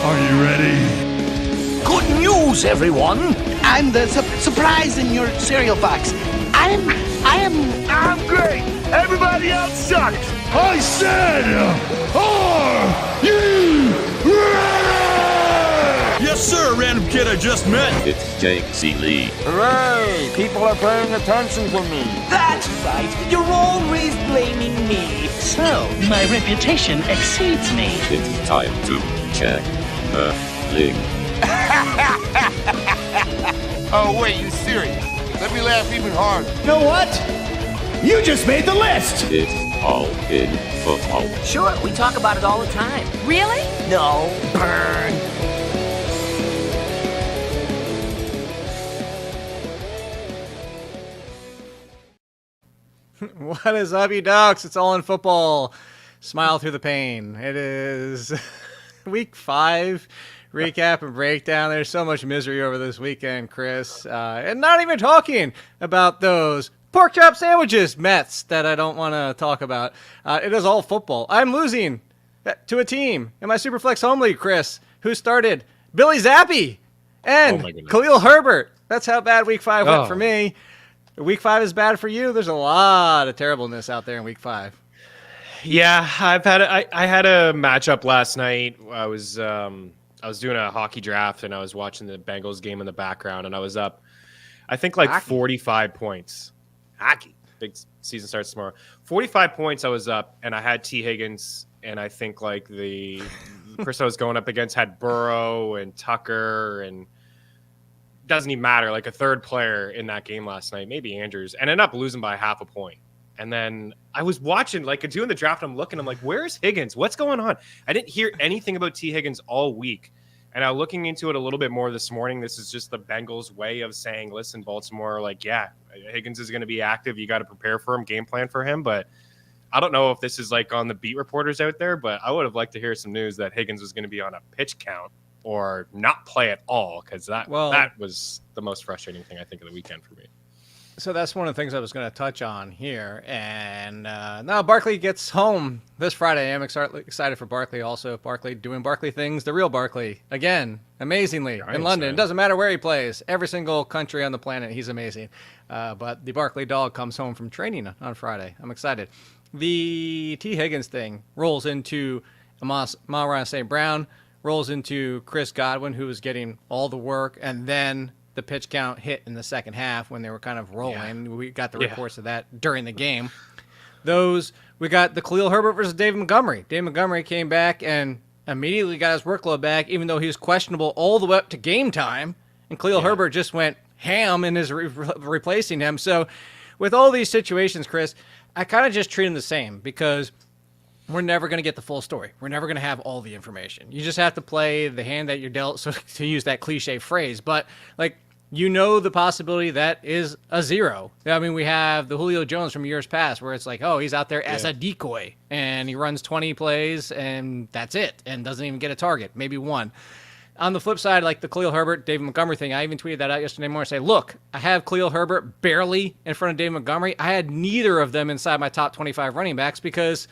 Are you ready? Good news, everyone! I'm the surprise in your cereal box. I'm great! Everybody else sucks! I said, are you ready? Yes, sir, random kid I just met. It's Ciely. Hooray! People are paying attention to me. That's right! You're always blaming me! So, my reputation exceeds me. It's time to check the link. Oh, wait, you serious? Let me laugh even harder. You know what? You just made the list! It's all in football. Sure, we talk about it all the time. Really? No, burn. What is up, you dogs? It's all in football. Smile through the pain. It is week 5 recap and breakdown. There's so much misery over this weekend, Chris. And not even talking about those pork chop sandwiches Mets that I don't want to talk about. It is all football. I'm losing to a team in my Superflex Home League, Chris, who started Billy Zappi and Khalil Herbert. That's how bad week 5 went for me. Week 5 is bad for you. There's a lot of terribleness out there in week 5. Yeah, I had a matchup last night. I was doing a hockey draft and I was watching the Bengals game in the background and I was up, I think like 45 points. Hockey, big season starts tomorrow. 45 points I was up and I had T. Higgins and I think like the person I was going up against had Burrow and Tucker and doesn't even matter. Like a third player in that game last night, maybe Andrews, and ended up losing by half a point. And then I was watching, like doing the draft. I'm looking, I'm like, where's Higgins? What's going on? I didn't hear anything about T. Higgins all week. And I'm looking into it a little bit more this morning. This is just the Bengals' way of saying, listen, Baltimore, like, yeah, Higgins is going to be active. You got to prepare for him, game plan for him. But I don't know if this is like on the beat reporters out there, but I would have liked to hear some news that Higgins was going to be on a pitch count or not play at all, because that was the most frustrating thing, I think, of the weekend for me. So that's one of the things I was going to touch on here. And now Barkley gets home this Friday. I'm excited for Barkley also. Barkley doing Barkley things. The real Barkley, again, amazingly, in London. It doesn't matter where he plays. Every single country on the planet, he's amazing. But the Barkley dog comes home from training on Friday. I'm excited. The T. Higgins thing rolls into Amon-Ra St. Brown, rolls into Chris Godwin, who was getting all the work, and then the pitch count hit in the second half when they were kind of rolling. Yeah. We got the reports of that during the game. We got the Khalil Herbert versus David Montgomery. David Montgomery came back and immediately got his workload back, even though he was questionable all the way up to game time. And Khalil Herbert just went ham in his replacing him. So with all these situations, Chris, I kind of just treat them the same because we're never going to get the full story. We're never going to have all the information. You just have to play the hand that you're dealt, so to use that cliche phrase. But, like, you know the possibility that is a zero. I mean, we have the Julio Jones from years past where it's like, oh, he's out there as a decoy, and he runs 20 plays, and that's it, and doesn't even get a target, maybe one. On the flip side, like the Khalil Herbert, David Montgomery thing, I even tweeted that out yesterday morning. Say, look, I have Khalil Herbert barely in front of David Montgomery. I had neither of them inside my top 25 running backs because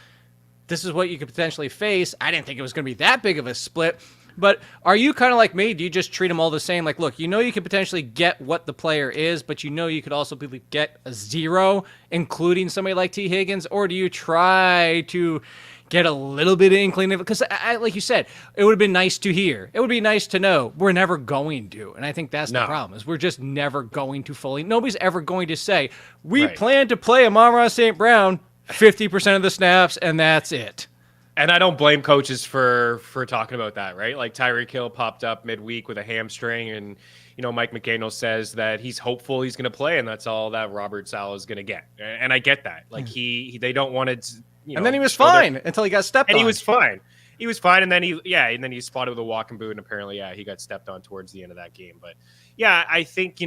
this is what you could potentially face. I didn't think it was going to be that big of a split. But are you kind of like me? Do you just treat them all the same? Like, look, you know you could potentially get what the player is, but you know you could also get a zero, including somebody like T. Higgins? Or do you try to get a little bit of inkling of it? Because, like you said, it would have been nice to hear. It would be nice to know. We're never going to. And I think that's the problem, is we're just never going to fully. Nobody's ever going to say, we plan to play Amon-Ra St. Brown 50% of the snaps, and that's it. And I don't blame coaches for talking about that, right? Like Tyreek Hill popped up midweek with a hamstring, and Mike McDaniel says that he's hopeful he's going to play, and that's all that Robert Saleh is going to get. And I get that. Like they don't want to. And then he was fine until he got stepped on. And he was fine. He was fine, and then he spotted with a walking boot, and apparently, he got stepped on towards the end of that game. But yeah, I think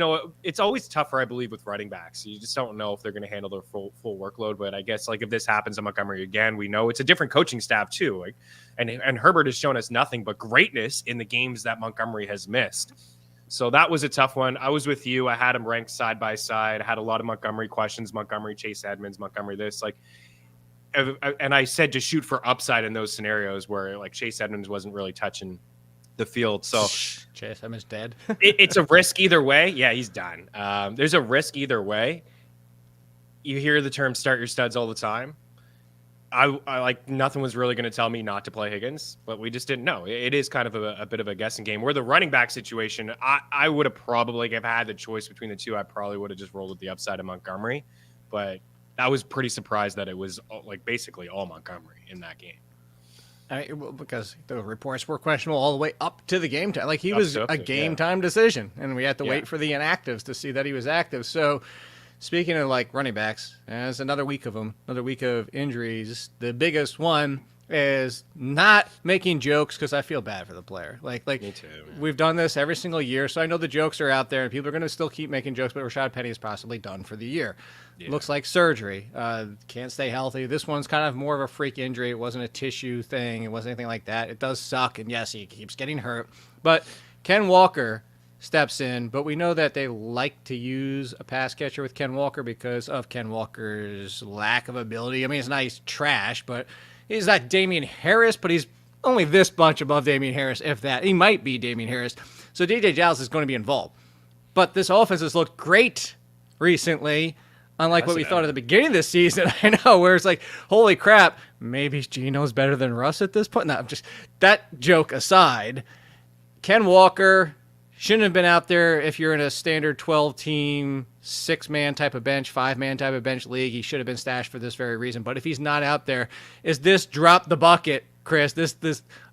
it's always tougher, I believe, with running backs. You just don't know if they're going to handle their full workload. But I guess like if this happens to Montgomery again, we know it's a different coaching staff too. Like, and Herbert has shown us nothing but greatness in the games that Montgomery has missed. So that was a tough one. I was with you. I had them ranked side by side. I had a lot of Montgomery questions. Montgomery, Chase Edmonds, Montgomery this like. And I said to shoot for upside in those scenarios where like Chase Edmonds wasn't really touching the field. So JSM is dead. It's a risk either way. Yeah, he's done. There's a risk either way. You hear the term "start your studs" all the time. I like nothing was really going to tell me not to play Higgins, but we just didn't know. It is kind of a bit of a guessing game. Where the running back situation, I would have probably, if I had the choice between the two, I probably would have just rolled with the upside of Montgomery. But I was pretty surprised that it was like basically all Montgomery in that game. Because the reports were questionable all the way up to the game time. Like he was a game time decision, and we had to wait for the inactives to see that he was active. So. Speaking of like running backs, there's another week of them, another week of injuries. The biggest one is not making jokes because I feel bad for the player. Like Me too, we've done this every single year, so I know the jokes are out there and people are going to still keep making jokes. But Rashaad Penny is possibly done for the year. Yeah. Looks like surgery. Can't stay healthy. This one's kind of more of a freak injury. It wasn't a tissue thing. It wasn't anything like that. It does suck, and yes, he keeps getting hurt. But Ken Walker steps in, but we know that they like to use a pass catcher with Ken Walker because of Ken Walker's lack of ability. I mean, it's not he's trash, but he's not Damian Harris, but he's only this bunch above Damian Harris, if that. He might be Damian Harris. So DJ Dallas is going to be involved. But this offense has looked great recently, unlike what we thought at the beginning of this season. I know, where it's like, holy crap, maybe Geno's better than Russ at this point. No, just that joke aside, Ken Walker shouldn't have been out there if you're in a standard 12-team, 6-man type of bench, 5-man type of bench league. He should have been stashed for this very reason. But if he's not out there, is this drop the bucket, Chris? This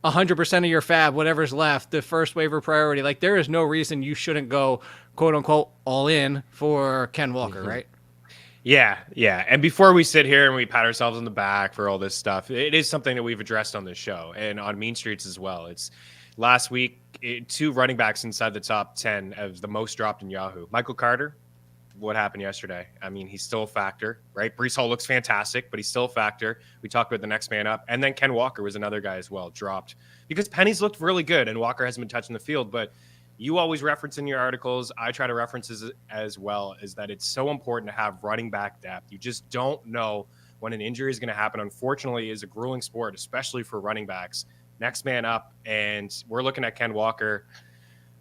100% of your fab, whatever's left, the first waiver priority. Like, there is no reason you shouldn't go, quote-unquote, all in for Ken Walker, right? Yeah. And before we sit here and we pat ourselves on the back for all this stuff, it is something that we've addressed on this show and on Mean Streets as well. It's last week, 2 running backs inside the top 10 of the most dropped in Yahoo. Michael Carter, what happened yesterday? I mean, he's still a factor, right? Breece Hall looks fantastic, but he's still a factor. We talked about the next man up. And then Ken Walker was another guy as well, dropped. Because Penny's looked really good, and Walker hasn't been touching the field. But you always reference in your articles, I try to reference as well, is that it's so important to have running back depth. You just don't know when an injury is going to happen. Unfortunately, it's a grueling sport, especially for running backs. Next man up, and we're looking at Ken Walker.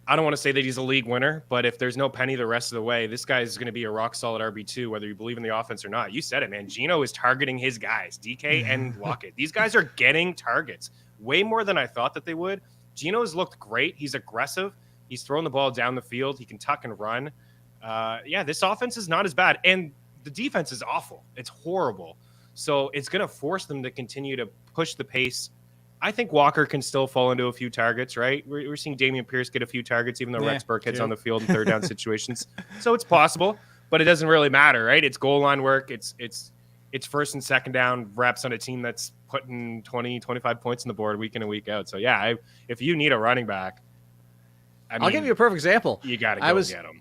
I don't want to say that he's a league winner, but if there's no Penny the rest of the way, this guy is going to be a rock-solid RB2, whether you believe in the offense or not. You said it, man. Geno is targeting his guys, DK and Lockett. These guys are getting targets way more than I thought that they would. Geno has looked great. He's aggressive. He's throwing the ball down the field. He can tuck and run. This offense is not as bad, and the defense is awful. It's horrible. So it's going to force them to continue to push the pace. I think Walker can still fall into a few targets, right? We're seeing Dameon Pierce get a few targets, even though Rex Burke hits on the field in third down situations. So it's possible, but it doesn't really matter, right? It's goal line work. It's first and second down reps on a team that's putting 20, 25 points on the board week in and week out. So, if you need a running back, I'll give you a perfect example. You got to go get him.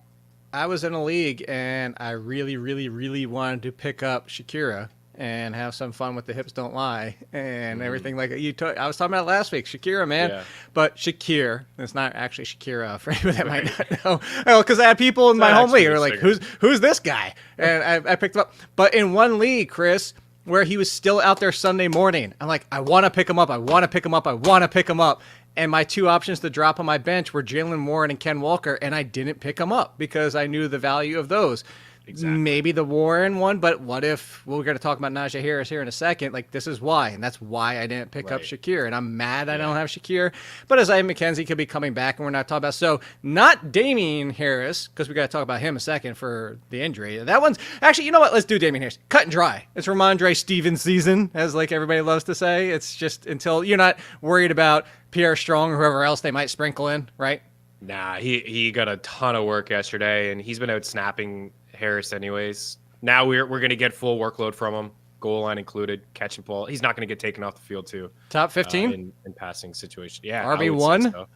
I was in a league, and I really, really, really wanted to pick up Shakira and have some fun with the hips don't lie and everything like that. I was talking about last week, Shakira, man. Yeah. But Shakir, it's not actually Shakira for anyone that might not know. Because I had people in my home league who were like, who's this guy? And I picked him up. But in one league, Chris, where he was still out there Sunday morning, I'm like, I want to pick him up. I want to pick him up. I want to pick him up. And my 2 options to drop on my bench were Jalen Warren and Ken Walker, and I didn't pick them up because I knew the value of those. Exactly. Maybe the Warren one, but what if we're going to talk about Najee Harris here in a second? Like, this is why, and that's why I didn't pick up Shakir, and I'm mad I don't have Shakir. But Isaiah McKenzie could be coming back, and we're not talking about. So, not Damian Harris, because we got to talk about him a second for the injury. That one's actually, you know what? Let's do Damian Harris. Cut and dry. It's Rhamondre Stevenson season, as like everybody loves to say. It's just until you're not worried about Pierre Strong or whoever else they might sprinkle in, right? Nah, he got a ton of work yesterday, and he's been out snapping Harris anyways. Now we're going to get full workload from him, goal line included, catching ball. He's not going to get taken off the field too. Top 15 in passing situation. Yeah, RB1. So.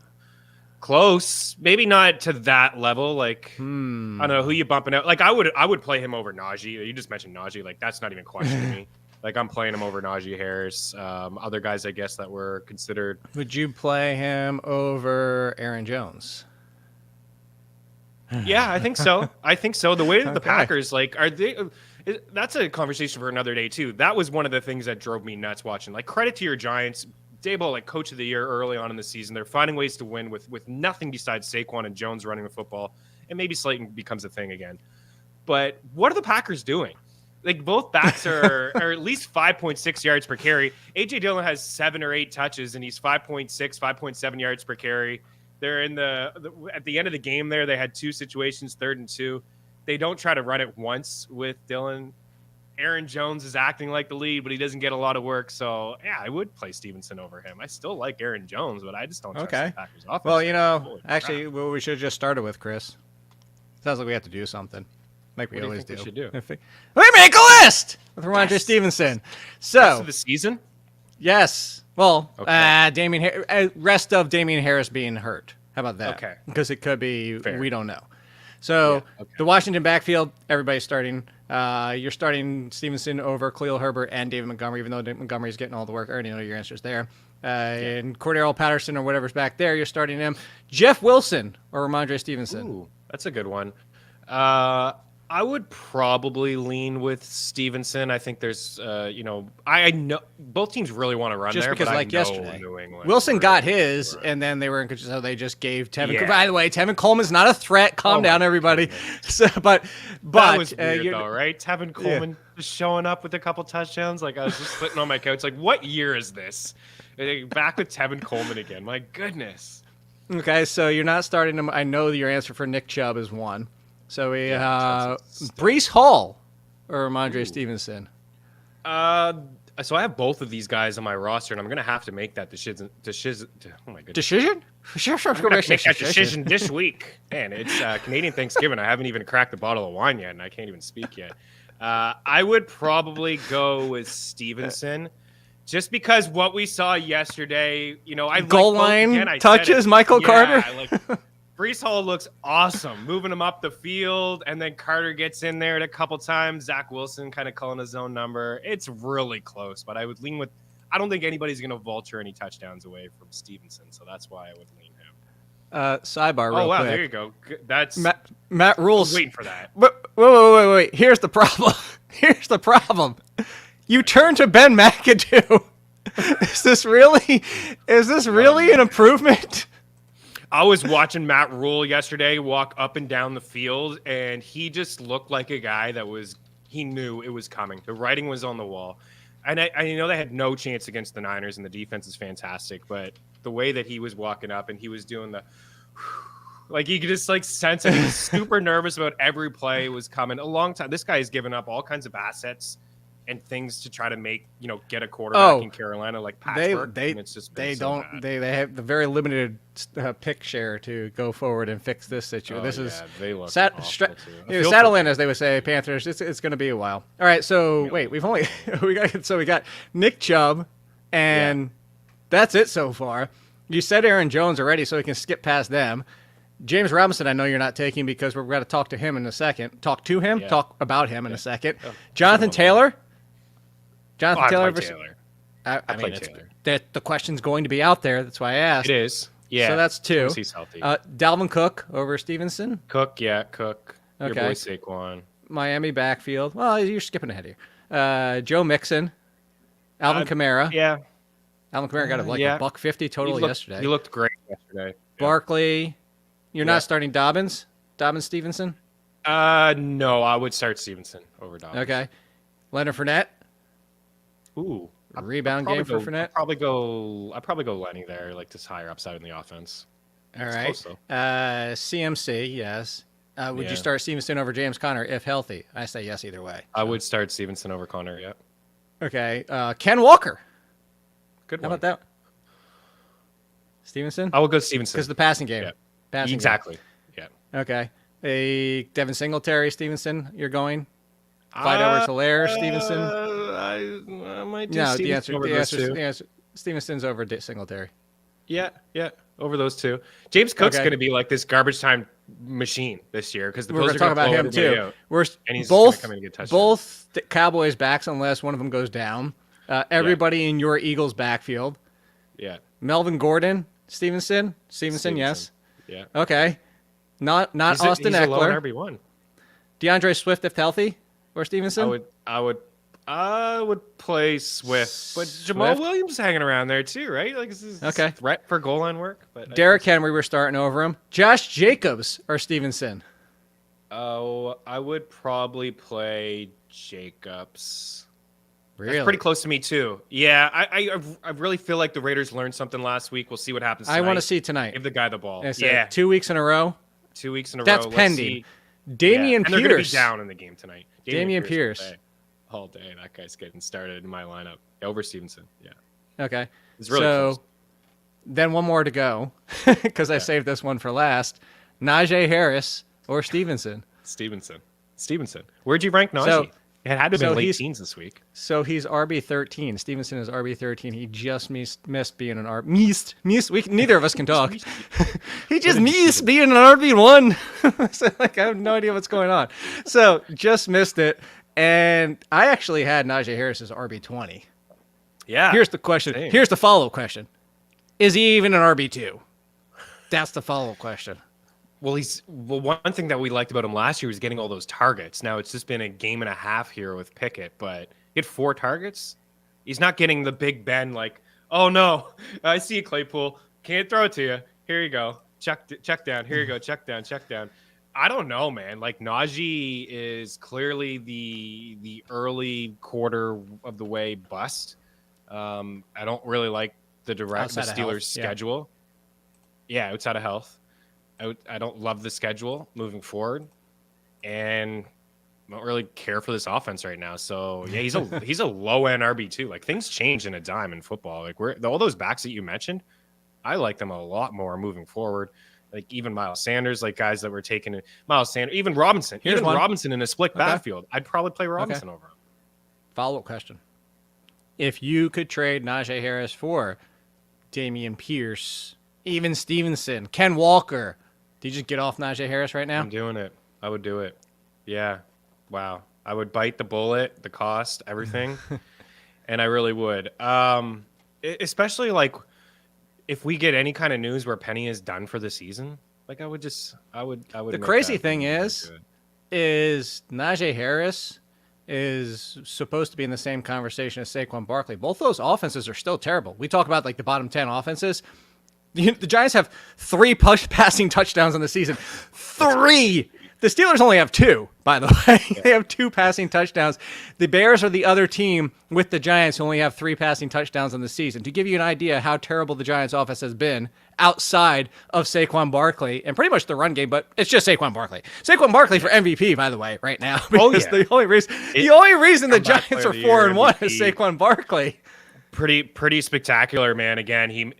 Close, maybe not to that level. Like I don't know who you bumping out. Like I would play him over Najee. You just mentioned Najee. Like that's not even a question to me. Like I'm playing him over Najee Harris. Other guys, I guess, that were considered. Would you play him over Aaron Jones? Yeah, I think so. The way that the Packers, are they? That's a conversation for another day too. That was one of the things that drove me nuts watching. Like, credit to your Giants Dable, like coach of the year early on in the season. They're finding ways to win with nothing besides Saquon and Jones running the football, and maybe Slayton becomes a thing again. But what are the Packers doing? Like both backs are at least 5.6 yards per carry. AJ Dillon has 7 or 8 touches, and he's 5.6, 5.7 yards per carry. They're in at the end of the game there. They had 2 situations, 3rd and 2. They don't try to run it once with Dillon. Aaron Jones is acting like the lead, but he doesn't get a lot of work. So, yeah, I would play Stevenson over him. I still like Aaron Jones, but I just don't trust the Packers offense. Well, actually, what we should have just started with, Chris. Sounds like we have to do something. Like we always do. We should do? Let me make a list with Rhamondre Stevenson. So, rest of the season? Yes. Well, rest of Damian Harris being hurt. How about that? Okay. Because it could be, fair. We don't know. So, the Washington backfield, everybody's starting. You're starting Stevenson over Khalil Herbert and David Montgomery, even though Montgomery's getting all the work. I already know your answers there. And Cordero Patterson or whatever's back there, you're starting him. Jeff Wilson or Rhamondre Stevenson? Ooh, that's a good one. I would probably lean with Stevenson. I think there's, I know both teams really want to run just there. Because, but like yesterday, Wilson Wilson got his, and then they were in control. So they just gave Tevin. By the way, Tevin Coleman's not a threat. Calm down, everybody. So, but that was weird, though, right? Tevin Coleman just showing up with a couple touchdowns. Like I was just sitting on my couch, like, what year is this? Back with Tevin Coleman again. My goodness. Okay, so you're not starting him. I know your answer for Nick Chubb is 1. So we Breece Hall or Rhamondre Stevenson. So I have both of these guys on my roster, and I'm gonna have to make that decision. Oh my goodness. Decision? I'm gonna make that decision this week. Man, it's Canadian Thanksgiving. I haven't even cracked a bottle of wine yet, and I can't even speak yet. I would probably go with Stevenson. Just because what we saw yesterday, I goal line touches Michael Carter. Breece Hall looks awesome, moving him up the field, and then Carter gets in there a couple times. Zach Wilson kind of calling his own number. It's really close, but I would lean with. I don't think anybody's going to vulture any touchdowns away from Stevenson, so that's why I would lean him. Sidebar, real quick. There you go. That's Matt Rules. Waiting for that. Wait. Here's the problem. You turn to Ben McAdoo. Is this really an improvement? I was watching Matt Rule yesterday walk up and down the field, and he just looked like a guy he knew it was coming. The writing was on the wall. And I know they had no chance against the Niners, and the defense is fantastic, but the way that he was walking up and he was doing like you could just sense it. He was super nervous about every play was coming. A long time. This guy has given up all kinds of assets and things to try to make, get a quarterback in Carolina like patchwork. They have the very limited pick share to go forward and fix this situation. They look saddle in, as they would say, Panthers. It's going to be a while. All right, so wait, we got Nick Chubb, and that's it so far. You said Aaron Jones already, so we can skip past them. James Robinson, I know you're not taking because we're going to talk to him in a second. Talk about him in a second. Jonathan Taylor. Taylor. I mean, Taylor. The question's going to be out there. That's why I asked. It is. Yeah. So that's 2. He's healthy. Dalvin Cook over Stevenson. Cook. Your boy Okay. Saquon. Miami backfield. Well, you're skipping ahead here. Joe Mixon. Alvin Kamara. Yeah. Alvin Kamara got a $150 total yesterday. He looked great yesterday. Barkley. You're not starting Dobbins? Dobbins Stevenson? No, I would start Stevenson over Dobbins. Okay. Leonard Fournette. Ooh, rebound game for Fournette. I'd probably go Lenny there, like this higher upside in the offense. All right. CMC, yes. Would you start Stevenson over James Conner if healthy? I say yes either way. I would start Stevenson over Conner. Yeah. Okay. Ken Walker. Good one. How about that? Stevenson. I will go Stevenson because the passing game. Yeah. Exactly. Yeah. Okay. Devin Singletary, Stevenson. You're going. Clyde Edwards-Helaire, Stevenson. I might do Stevenson over those two. The answer, Stevenson's over Singletary. Yeah, over those two. James Cook's going to be like this garbage time machine this year because we're going to talk about him too. And he's both coming to get touchdowns. Both the Cowboys backs unless one of them goes down. Everybody in your Eagles backfield. Yeah. Melvin Gordon, Stevenson, yes. Yeah. Okay. Not Austin Eckler. RB1. DeAndre Swift if healthy. Or Stevenson? I would I would play Swift, but Jamal Williams is hanging around there too, right? Like, this is a threat for goal line work. But Derrick Henry, we're starting over him. Josh Jacobs or Stevenson? Oh, I would probably play Jacobs. Really? That's pretty close to me too. Yeah, I really feel like the Raiders learned something last week. We'll see what happens tonight. I want to see tonight. Give the guy the ball. Yeah. 2 weeks in a row? 2 weeks in a row. That's pending. Dameon Pierce. And they're going to be down in the game tonight. Dameon Pierce. All day. That guy's getting started in my lineup. Over Stevenson. Yeah. Okay. It's really close. Then one more to go because I saved this one for last. Najee Harris or Stevenson? Stevenson. Where'd you rank Najee? It had to have been late teens this week. So he's RB13. Stevenson is RB13. He just missed being an RB. Neither of us can talk. He just missed being an RB1. So, I have no idea what's going on. So just missed it. And I actually had Najee Harris as RB20. Yeah. Here's the question. Same. Here's the follow-up question. Is he even an RB2? That's the follow-up question. Well, one thing that we liked about him last year was getting all those targets. Now it's just been a game and a half here with Pickett, but he had 4 targets. He's not getting the Big Ben like, oh no, I see you, Claypool. Can't throw it to you. Here you go. Check down. Here you go. Check down. I don't know, man. Like, Najee is clearly the early quarter of the way bust. I don't really like the Steelers' schedule. Yeah, outside of health. I don't love the schedule moving forward, and I don't really care for this offense right now. So yeah, he's a low end RB2. Like, things change in a dime in football. Like, all those backs that you mentioned, I like them a lot more moving forward. Like, even Miles Sanders, like guys that were taking Miles Sanders, even Robinson. Robinson in a split backfield. I'd probably play Robinson over him. Follow-up question. If you could trade Najee Harris for Dameon Pierce, even Stevenson, Ken Walker, do you just get off Najee Harris right now? I'm doing it. I would do it. Yeah. Wow. I would bite the bullet, the cost, everything. And I really would. Especially, like, if we get any kind of news where Penny is done for the season, like, I would. The crazy thing is Najee Harris is supposed to be in the same conversation as Saquon Barkley. Both those offenses are still terrible. We talk about, like, the bottom 10 offenses. The Giants have 3 passing touchdowns in the season. 3. The Steelers only have 2, by the way. Yeah. They have 2 passing touchdowns. The Bears are the other team with the Giants who only have 3 passing touchdowns in the season. To give you an idea how terrible the Giants' offense has been outside of Saquon Barkley and pretty much the run game, but it's just Saquon Barkley. Saquon Barkley for MVP, by the way, right now. Because the only reason the Giants are 4-1 is Saquon Barkley. Pretty spectacular, man. Again,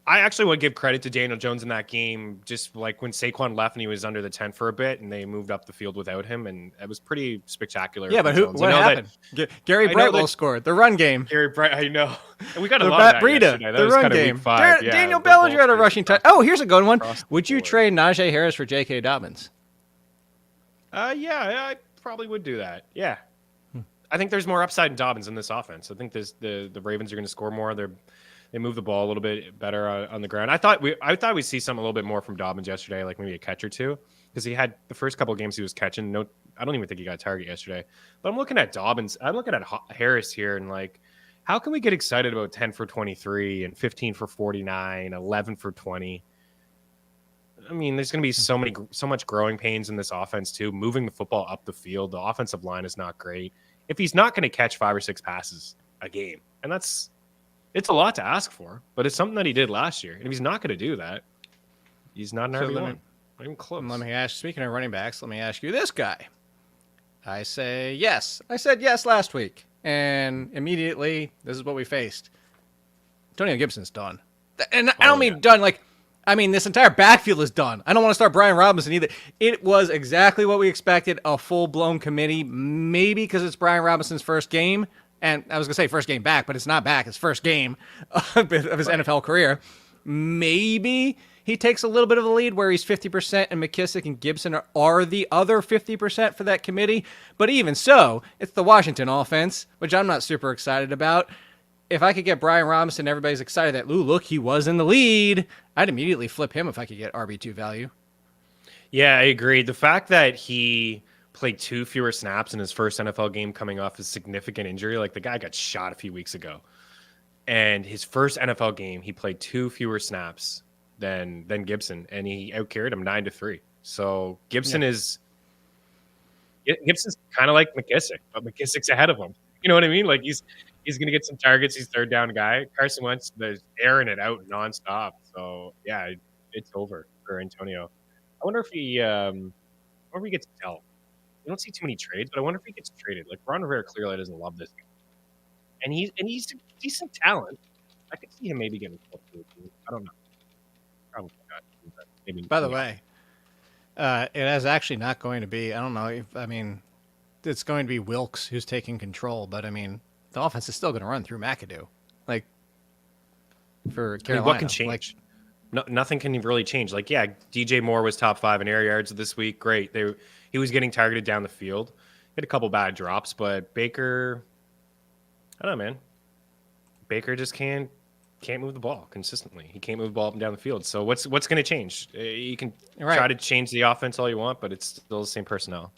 I actually would give credit to Daniel Jones in that game, just like when Saquon left and he was under the tent for a bit and they moved up the field without him, and it was pretty spectacular. Yeah, but what happened? Gary Brightwell scored. The run game. Gary Bright, I know. And we got a lot of that yesterday. That the was run kind of game. week 5. Daniel Bellinger had a rushing touch. Oh, here's a good one. Would you trade Najee Harris for J.K. Dobbins? Yeah, I probably would do that. Yeah. I think there's more upside in Dobbins in this offense. I think the Ravens are going to score more. They move the ball a little bit better on the ground. I thought we'd see something a little bit more from Dobbins yesterday, like maybe a catch or two, because he had the first couple of games he was catching. No, I don't even think he got a target yesterday. But I'm looking at Dobbins. I'm looking at Harris here, and like, how can we get excited about 10 for 23 and 15 for 49, 11 for 20? I mean, there's going to be so much growing pains in this offense too. Moving the football up the field, the offensive line is not great. If he's not going to catch 5 or 6 passes a game, and it's a lot to ask for, but it's something that he did last year. And if he's not going to do that, he's not an RB1. Not even close. Let me ask. Speaking of running backs, let me ask you this guy. I say yes. I said yes last week, and immediately this is what we faced. Antonio Gibson's done, and I don't mean done like. I mean, this entire backfield is done. I don't want to start Brian Robinson either. It was exactly what we expected, a full-blown committee, maybe because it's Brian Robinson's first game. And I was going to say first game back, but it's not back. It's first game of his NFL career. Maybe he takes a little bit of a lead where he's 50% and McKissick and Gibson are the other 50% for that committee. But even so, it's the Washington offense, which I'm not super excited about. If I could get Brian Robinson, everybody's excited that, look, he was in the lead. I'd immediately flip him if I could get RB2 value. Yeah, I agree. The fact that he played 2 fewer snaps in his first NFL game coming off his significant injury. Like, the guy got shot a few weeks ago. And his first NFL game, he played 2 fewer snaps than Gibson, and he outcarried him 9-3. So Gibson's kind of like McKissick, but McKissick's ahead of him. You know what I mean? Like, he's going to get some targets. He's third down guy. Carson Wentz is airing it out nonstop. So yeah, it's over for Antonio. I wonder if he gets dealt. We don't see too many trades, but I wonder if he gets traded. Like, Ron Rivera clearly doesn't love this guy. And he's a decent talent. I could see him maybe getting close to it. I don't know. Probably not. Maybe. By the way, it is actually not going to be. I don't know. It's going to be Wilkes who's taking control. But the offense is still going to run through McAdoo. Like, for Carolina, what can change? Nothing can really change. Like, yeah, DJ Moore was top 5 in air yards this week. Great. He was getting targeted down the field. He had a couple bad drops, but Baker, I don't know, man. Baker just can't move the ball consistently. He can't move the ball up and down the field. So what's going to change? You can try to change the offense all you want, but it's still the same personnel.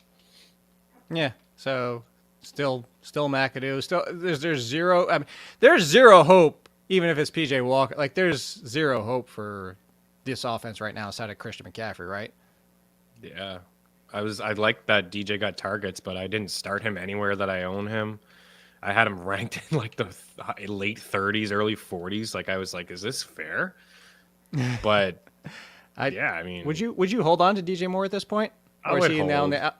Yeah. So still McAdoo. Still there's zero. There's zero hope. Even if it's PJ Walker, like, there's zero hope for this offense right now outside of Christian McCaffrey, right? Yeah. I like that DJ got targets, but I didn't start him anywhere that I own him. I had him ranked in like the late 30s, early 40s. Like, I was like, is this fair? But would you hold on to DJ Moore at this point? Or is he now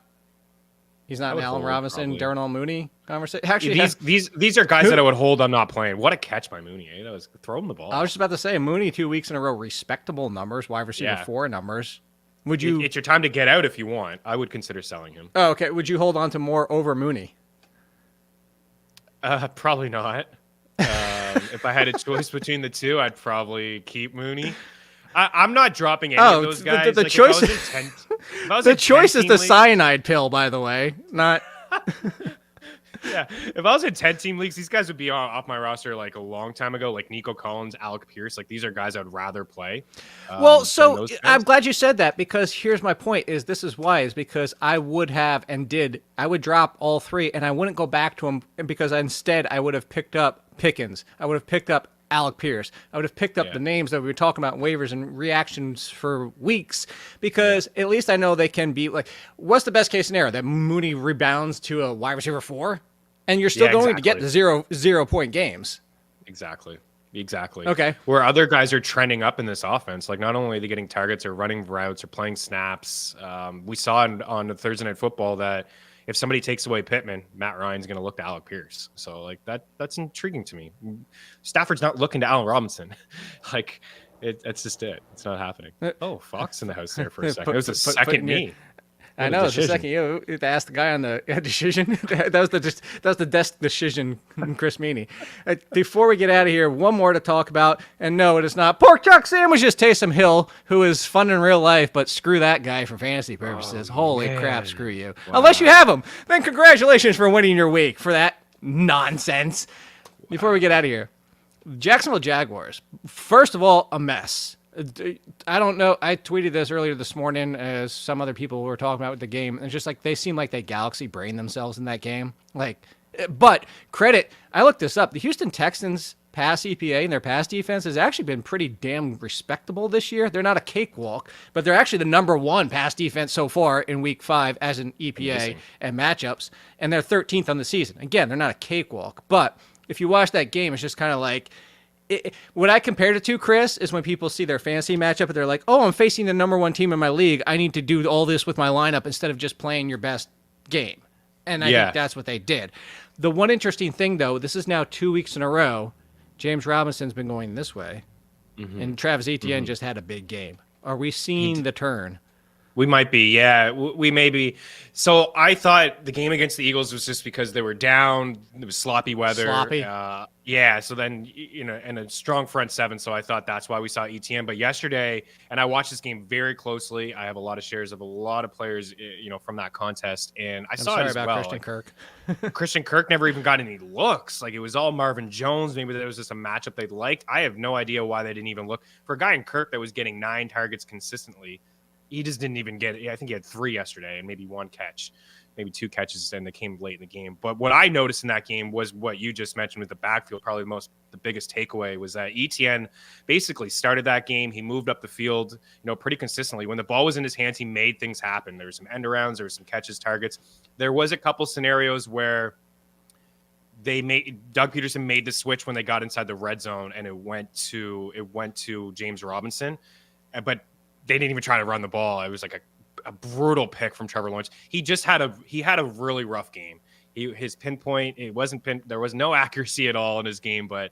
he's not an Allen Robinson, Darnell Mooney conversation? Actually, these are guys that I would hold. I'm not playing. What a catch by Mooney! That was throw him the ball. I was just about to say, Mooney 2 weeks in a row, respectable numbers, wide receiver 4 numbers. Would you? It's your time to get out if you want. I would consider selling him. Oh, okay. Would you hold on to Moore over Mooney? Probably not. If I had a choice between the two, I'd probably keep Mooney. I'm not dropping any of those guys. The choice is the cyanide pill, by the way. Not. Yeah, if I was in 10-team leagues, these guys would be off my roster like a long time ago. Like Nico Collins, Alec Pierce. Like, these are guys I'd rather play. Well, so I'm glad you said that, because here's my point: is because I would have I would drop all 3 and I wouldn't go back to them, because instead I would have picked up Pickens. I would have picked up Alec Pierce. I would have picked up the names that we were talking about in waivers and reactions for weeks, because at least I know they can be like, what's the best case scenario? That Mooney rebounds to a wide receiver 4 and you're still going to get the 0-point games. Exactly. Okay. Where other guys are trending up in this offense. Like, not only are they getting targets or running routes or playing snaps. We saw on the Thursday Night Football that if somebody takes away Pittman, Matt Ryan's going to look to Alec Pierce. So, like, that's intriguing to me. Stafford's not looking to Allen Robinson. Like, that's just it. It's not happening. Oh, Fox in the house there for a second. It was a second me. I know, it's a second you to ask the guy on the decision. that was the desk decision, Chris Meaney. Before we get out of here, one more to talk about, and no, it is not pork chuck sandwiches. Taysom Hill, who is fun in real life, but screw that guy for fantasy purposes. Holy crap, screw you. Wow. Unless you have him, then congratulations for winning your week for that nonsense. Wow. Before we get out of here, Jacksonville Jaguars. First of all, a mess. I don't know. I tweeted this earlier this morning as some other people were talking about the game. It's just like they seem like they galaxy brain themselves in that game. Like, but credit, I looked this up. The Houston Texans pass EPA and their pass defense has actually been pretty damn respectable this year. They're not a cakewalk, but they're actually the number 1 pass defense so far in week 5 as an EPA and matchups. And they're 13th on the season. Again, they're not a cakewalk, but if you watch that game, it's just kind of like, what I compared it to, Chris, is when people see their fantasy matchup and they're like, oh, I'm facing the number 1 team in my league. I need to do all this with my lineup instead of just playing your best game. And I think that's what they did. The one interesting thing, though, this is now 2 weeks in a row. James Robinson's been going this way. Mm-hmm. And Travis Etienne just had a big game. Are we seeing the turn? We might be, yeah. We may be. So I thought the game against the Eagles was just because they were down. It was sloppy weather. Sloppy. Yeah. So then, and a strong front 7. So I thought that's why we saw Etienne. But yesterday, and I watched this game very closely. I have a lot of shares of a lot of players, from that contest, and I'm saw it as well. Christian Kirk. Christian Kirk never even got any looks. Like, it was all Marvin Jones. Maybe that was just a matchup they liked. I have no idea why they didn't even look for a guy in Kirk that was getting 9 targets consistently. He just didn't even get it. I think he had 3 yesterday and maybe 1 catch. maybe 2 catches, and they came late in the game. But what I noticed in that game was what you just mentioned with the backfield. Probably the biggest takeaway was that Etienne basically started that game. He moved up the field, pretty consistently. When the ball was in his hands, he made things happen. There were some end arounds, there were some catches, targets. There was a couple scenarios where Doug Peterson made the switch when they got inside the red zone, and it went to James Robinson, but they didn't even try to run the ball. It was like a brutal pick from Trevor Lawrence. He had a really rough game. His pinpoint, there was no accuracy at all in his game. But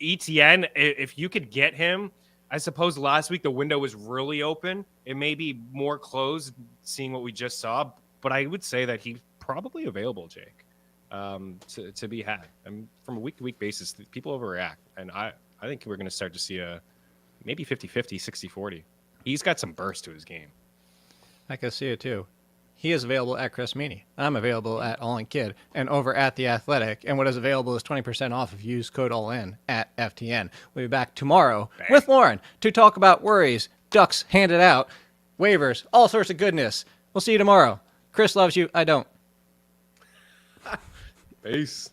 Etienne, if you could get him, I suppose last week the window was really open. It may be more closed, seeing what we just saw, but I would say that he's probably available, Jake, to be had. From a week-to-week basis, people overreact, and I think we're going to start to see a maybe 50-50, 60-40. He's got some burst to his game. I can see it too. He is available at Chris Meaney. I'm available at All In Kid and over at The Athletic. And what is available is 20% off if you use code ALLIN at FTN. We'll be back tomorrow with Lauren to talk about worries, ducks handed out, waivers, all sorts of goodness. We'll see you tomorrow. Chris loves you. I don't. Peace.